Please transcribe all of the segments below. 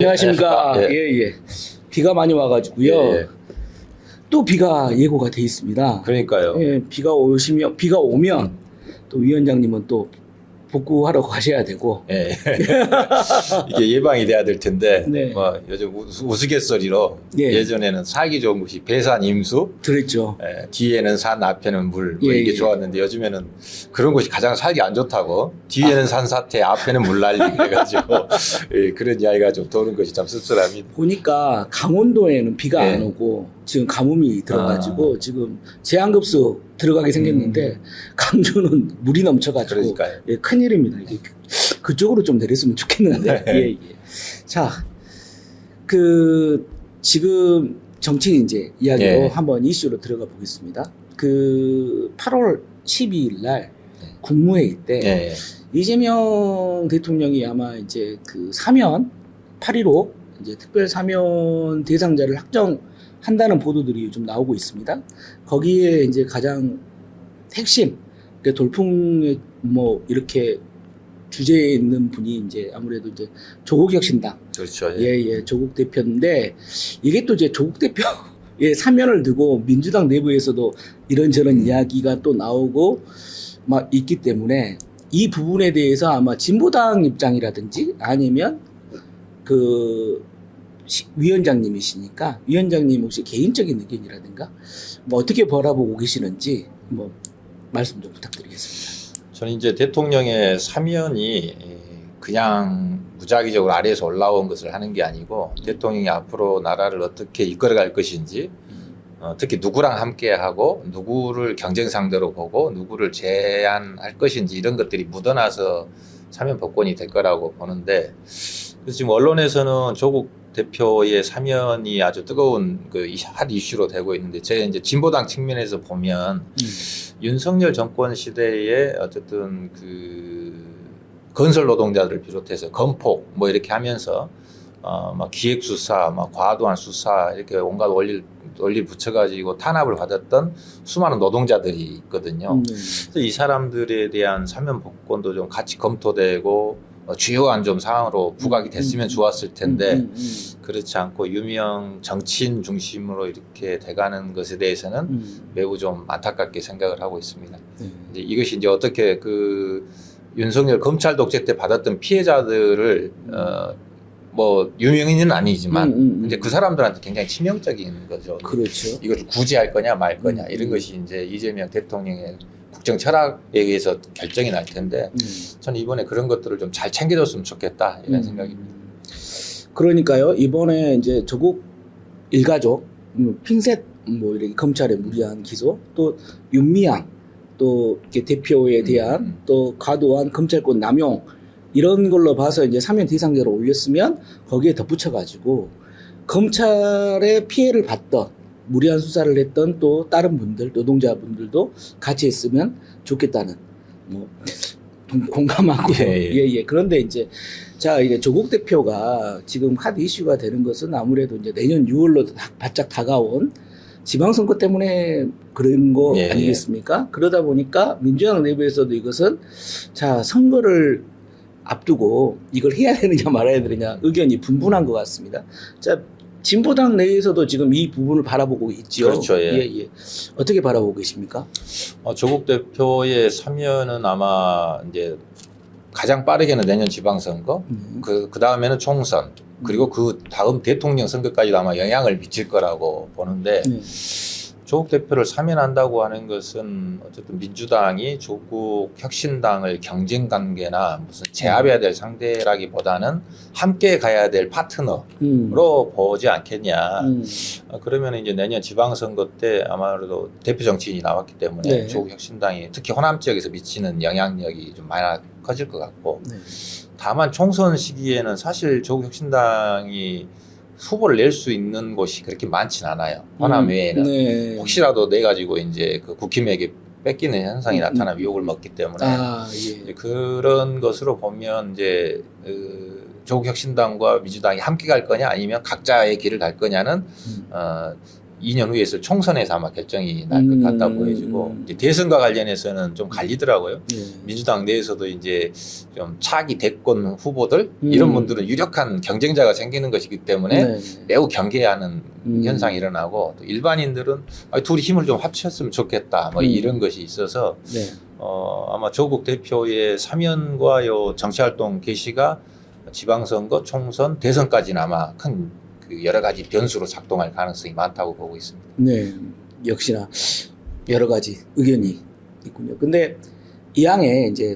안녕하십니까. 예. 예. 비가 많이 와가지고요. 예. 또 비가 예고가 돼 있습니다. 그러니까요. 예, 비가 오면 또 위원장님은 또 복구하러 가셔야 되고. 예. 이게 예방이 돼야 될 텐데, 네. 뭐 요즘 우스갯소리로 예. 예전에는 살기 좋은 것이 배산 임수, 들었죠. 뒤에는 산, 앞에는 물, 뭐 예, 이게 예. 좋았는데 요즘에는 그런 것이 가장 살기 안 좋다고, 뒤에는 산사태, 앞에는 물난리 그래가지고 예, 그런 이야기가 좀 도는 것이 참 씁쓸합니다. 보니까 강원도에는 비가 예. 안 오고 지금 가뭄이 들어가지고 지금 제한급수 들어가게 생겼는데 강주는 물이 넘쳐가지고 그러니까요. 예, 큰일입니다. 이게 그쪽으로 좀 내렸으면 좋겠는데. 예. 자, 지금 정치 이제 이야기로 예. 한번 이슈로 들어가 보겠습니다. 8월 12일 날 국무회의 때 예. 이재명 대통령이 아마 이제 사면 8.15 이제 특별 사면 대상자를 확정한다는 보도들이 좀 나오고 있습니다. 거기에 이제 가장 핵심, 그러니까 돌풍의 뭐 이렇게 주제에 있는 분이 이제 아무래도 이제 조국 혁신당, 그렇죠. 예, 조국 대표인데 이게 또 이제 조국 대표의 사면을 두고 민주당 내부에서도 이런저런 이야기가 또 나오고 막 있기 때문에 이 부분에 대해서 아마 진보당 입장이라든지 아니면 위원장님이시니까 위원장님 혹시 개인적인 의견이라든가 뭐 어떻게 바라보고 계시는지 뭐 말씀 좀 부탁드리겠습니다. 저는 이제 대통령의 사면이 그냥 무작위적으로 아래에서 올라온 것을 하는 게 아니고 대통령이 앞으로 나라를 어떻게 이끌어갈 것인지 특히 누구랑 함께 하고 누구를 경쟁 상대로 보고 누구를 제안할 것인지 이런 것들이 묻어나서 사면 복권이 될 거라고 보는데, 그래서 지금 언론에서는 조국 대표의 사면이 아주 뜨거운 핫 이슈로 되고 있는데, 제가 이제 진보당 측면에서 보면 윤석열 정권 시대에 어쨌든 건설 노동자들을 비롯해서 건폭 뭐 이렇게 하면서 막 기획 수사, 막 과도한 수사 이렇게 온갖 원리 붙여가지고 탄압을 받았던 수많은 노동자들이 있거든요. 그래서 이 사람들에 대한 사면 복권도 좀 같이 검토되고 주요한 좀 사항으로 부각이 됐으면 좋았을 텐데 그렇지 않고 유명 정치인 중심으로 이렇게 돼가는 것에 대해서는 매우 좀 안타깝게 생각을 하고 있습니다. 이제 이것이 이제 어떻게 윤석열 검찰 독재 때 받았던 피해자들을 뭐 유명인은 아니지만 이제 그 사람들한테 굉장히 치명적인 거죠. 그렇죠. 이걸 구제할 거냐 말 거냐 이런 것이 이제 이재명 대통령의 국정 철학에 의해서 결정이 날 텐데 저는 이번에 그런 것들을 좀 잘 챙겨줬으면 좋겠다 이런 생각입니다. 그러니까요, 이번에 이제 조국 일가족 핀셋 뭐 이렇게 검찰의 무리한 기소, 또 윤미향 또 이렇게 대표에 대한 또 과도한 검찰권 남용 이런 걸로 봐서 이제 사면 대상자로 올렸으면 거기에 덧붙여가지고 검찰의 피해를 받던 무리한 수사를 했던 또 다른 분들 노동자분들도 같이 했으면 좋겠다는 뭐 공감하고 예. 그런데 이제 이게 조국 대표가 지금 핫 이슈가 되는 것은 아무래도 이제 내년 6월로 바짝 다가온 지방선거 때문에 그런 거 아니겠습니까? 그러다 보니까 민주당 내부에서도 이것은 선거를 앞두고 이걸 해야 되느냐 말아야 되느냐 의견이 분분한 것 같습니다. 진보당 내에서도 지금 이 부분을 바라보고 있지요. 그렇죠. 예. 어떻게 바라보고 계십니까? 조국 대표의 사면은 아마 이제 가장 빠르게는 내년 지방선거, 그 다음에는 총선, 그리고 그 다음 대통령 선거까지도 아마 영향을 미칠 거라고 보는데, 조국 대표를 사면한다고 하는 것은 어쨌든 민주당이 조국 혁신당을 경쟁 관계나 무슨 제압해야 될 상대라기보다는 함께 가야 될 파트너로 보지 않겠냐. 그러면 이제 내년 지방선거 때 아마도 대표 정치인이 나왔기 때문에 조국 혁신당이 특히 호남 지역에서 미치는 영향력이 좀 많이 커질 것 같고, 다만 총선 시기에는 사실 조국 혁신당이 후보를 낼 수 있는 곳이 그렇게 많지는 않아요. 호남 외에는. 혹시라도 내가지고 이제 국힘에게 뺏기는 현상이 나타나 위협을 먹기 때문에 그런 것으로 보면 이제 조국 혁신당과 민주당이 함께 갈 거냐 아니면 각자의 길을 갈 거냐는 2년 후에 있을 총선에서 아마 결정이 날 것 같다 보여지고 이제 대선과 관련해서는 좀 갈리더라고요. 예. 민주당 내에서도 이제 좀 차기 대권 후보들 이런 분들은 유력한 경쟁자가 생기는 것이기 때문에 네. 매우 경계하는 현상이 일어나고 또 일반인들은 둘이 힘을 좀 합쳤으면 좋겠다 뭐 이런 것이 있어서 네. 아마 조국 대표의 사면과 요 정치활동 개시가 지방선거, 총선, 대선까지는 아마 큰 그 여러 가지 변수로 작동할 가능성이 많다고 보고 있습니다. 네, 역시나 여러 가지 의견이 있군요. 근데 이 항에 이제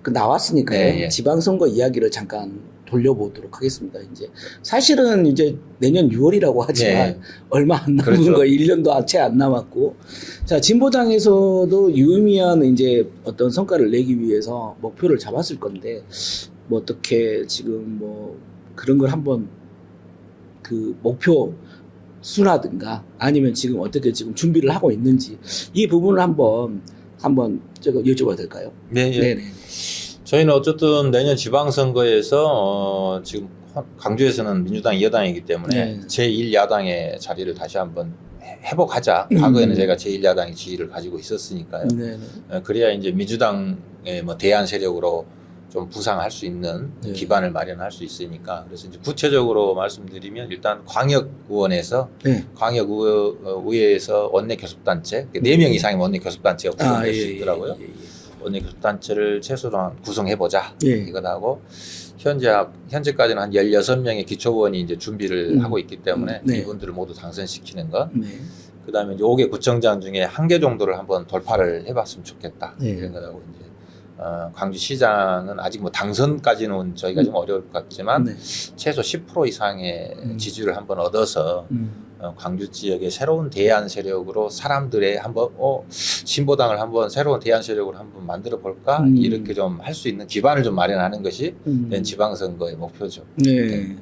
그 나왔으니까요. 네, 예. 지방선거 이야기를 잠깐 돌려보도록 하겠습니다. 이제 사실은 이제 내년 6월이라고 하지만 네. 얼마 안 남은 그렇죠. 거 1년도 채 안 남았고, 자 진보당에서도 유의미한 이제 어떤 성과를 내기 위해서 목표를 잡았을 건데 뭐 어떻게 지금 뭐 그런 걸 한번 그 목표 수라든가 아니면 지금 어떻게 지금 준비를 하고 있는지 이 부분을 한번 제가 여쭤봐도 될까요? 네, 예. 네네. 저희는 어쨌든 내년 지방선거에서 지금 광주에서는 민주당이 여당이기 때문에 네. 제1야당의 자리를 다시 한번 회복하자. 과거에는 제가 제1야당의 지위를 가지고 있었으니까요. 네네. 그래야 이제 민주당의 뭐 대안 세력으로 좀 부상할 수 있는 네. 기반을 마련할 수 있으니까 그래서 이제 구체적으로 말씀드리면 일단 광역의원에서 네. 광역의회에서 원내 교섭단체 4명 이상의 원내 교섭단체가 구성될 수 있더라고요. 예. 원내 교섭단체를 최소로 한 구성해보자 예. 이건 하고 현재까지는 한 16명의 기초의원이 이제 준비를 하고 있기 때문에 네. 이분들을 모두 당선시키는 것. 네. 그다음에 이제 5개 구청장 중에 1개 정도를 한번 돌파를 해봤으면 좋겠다 네. 이런 것하고 이제 광주시장은 아직 뭐 당선까지는 저희가 좀 어려울 것 같지만 네. 최소 10% 이상의 지지를 한번 얻어서 광주 지역의 새로운 대안 세력으로 사람들의 한번 진보당을 한번 새로운 대안 세력으로 한번 만들어 볼까 이렇게 좀 할 수 있는 기반을 좀 마련하는 것이 지방선거의 목표죠. 네. 네.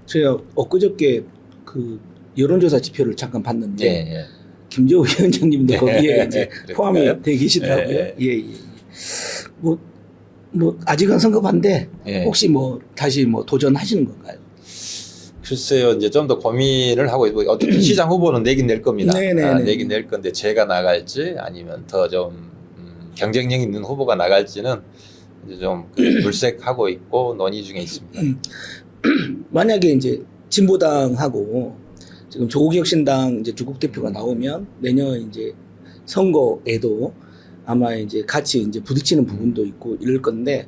제가 엊그저께 그 여론조사 지표를 잠깐 봤는데 예. 김재호 위원장님도 거기에 이제 그랬을까요? 포함이 되 계시더라고요. 예. 예. 뭐 아직은 선거반데 예. 혹시 뭐 다시 뭐 도전하시는 건가요? 글쎄요, 이제 좀 더 고민을 하고 있고, 어쨌든 시장 후보는 내긴 낼 겁니다. 네네네. 내긴 낼 건데, 제가 나갈지, 아니면 더 좀, 경쟁력 있는 후보가 나갈지는 이제 좀 물색하고 있고, 논의 중에 있습니다. 만약에 이제 진보당하고 지금 조국혁신당 이제 조국 대표가 나오면 내년 이제 선거에도 아마 이제 같이 이제 부딪히는 부분도 있고 이럴 건데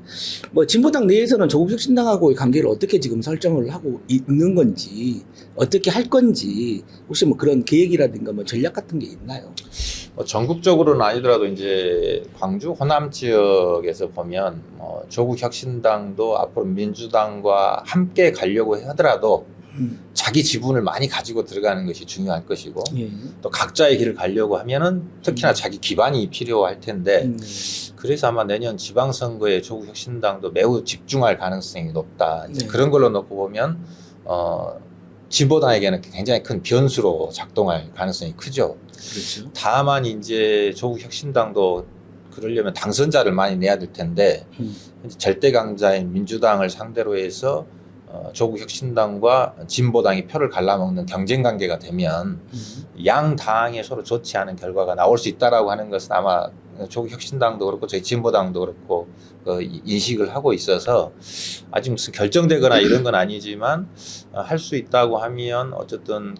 뭐 진보당 내에서는 조국혁신당하고의 관계를 어떻게 지금 설정을 하고 있는 건지 어떻게 할 건지 혹시 뭐 그런 계획이라든가 뭐 전략 같은 게 있나요? 전국적으로는 아니더라도 이제 광주 호남 지역에서 보면 조국혁신당도 앞으로 민주당과 함께 가려고 하더라도 자기 지분을 많이 가지고 들어가는 것이 중요할 것이고 예. 또 각자의 길을 가려고 하면은 특히나 자기 기반이 필요할 텐데 그래서 아마 내년 지방선거에 조국혁신당도 매우 집중할 가능성이 높다. 이제 네. 그런 걸로 놓고 보면 진보당에게는 굉장히 큰 변수로 작동할 가능성이 크죠. 그렇죠. 다만 이제 조국혁신당도 그러려면 당선자를 많이 내야 될 텐데 현재 절대 강자인 민주당을 상대로 해서 조국혁신당과 진보당이 표를 갈라먹는 경쟁 관계가 되면 양 당에 서로 좋지 않은 결과가 나올 수 있다라고 하는 것은 아마 조국혁신당도 그렇고 저희 진보당도 그렇고 인식을 하고 있어서 아직 무슨 결정되거나 이런 건 아니지만 할 수 있다고 하면 어쨌든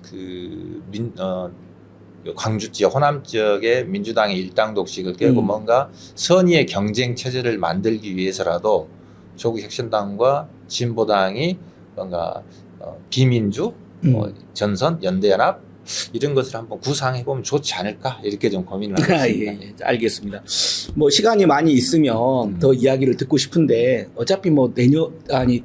광주 지역, 호남 지역의 민주당의 일당 독식을 깨고 뭔가 선의의 경쟁 체제를 만들기 위해서라도 조국혁신당과 진보당이 뭔가 비민주, 전선, 연대연합 이런 것을 한번 구상해보면 좋지 않을까 이렇게 좀 고민을 하고 있습니다. 예, 알겠습니다. 뭐 시간이 많이 있으면 더 이야기를 듣고 싶은데 어차피 뭐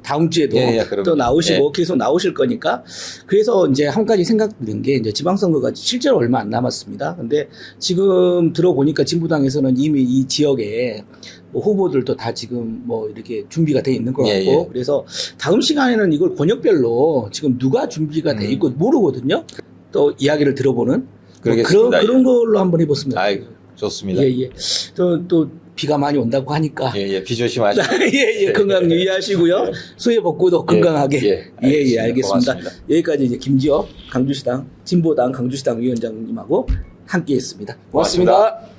다음 주에도 그럼요. 또 나오시고 계속 나오실 거니까 그래서 이제 한 가지 생각드는 게 이제 지방선거가 실제로 얼마 안 남았습니다. 근데 지금 들어보니까 진보당에서는 이미 이 지역에 뭐 후보들도 다 지금 뭐 이렇게 준비가 돼 있는 것 같고 그래서 다음 시간에는 이걸 권역별로 지금 누가 준비가 돼 있고 모르거든요. 또 이야기를 들어보는 뭐 그런 걸로 한번 해봤습니다. 좋습니다. 예. 또 비가 많이 온다고 하니까 예, 비 조심하시고. 예, 건강 유의하시고요. 수해 복구도 건강하게. 예, 알겠습니다. 고맙습니다. 여기까지 이제 김지엽 강주시당 진보당 강주시당 위원장님하고 함께했습니다. 고맙습니다. 고맙습니다.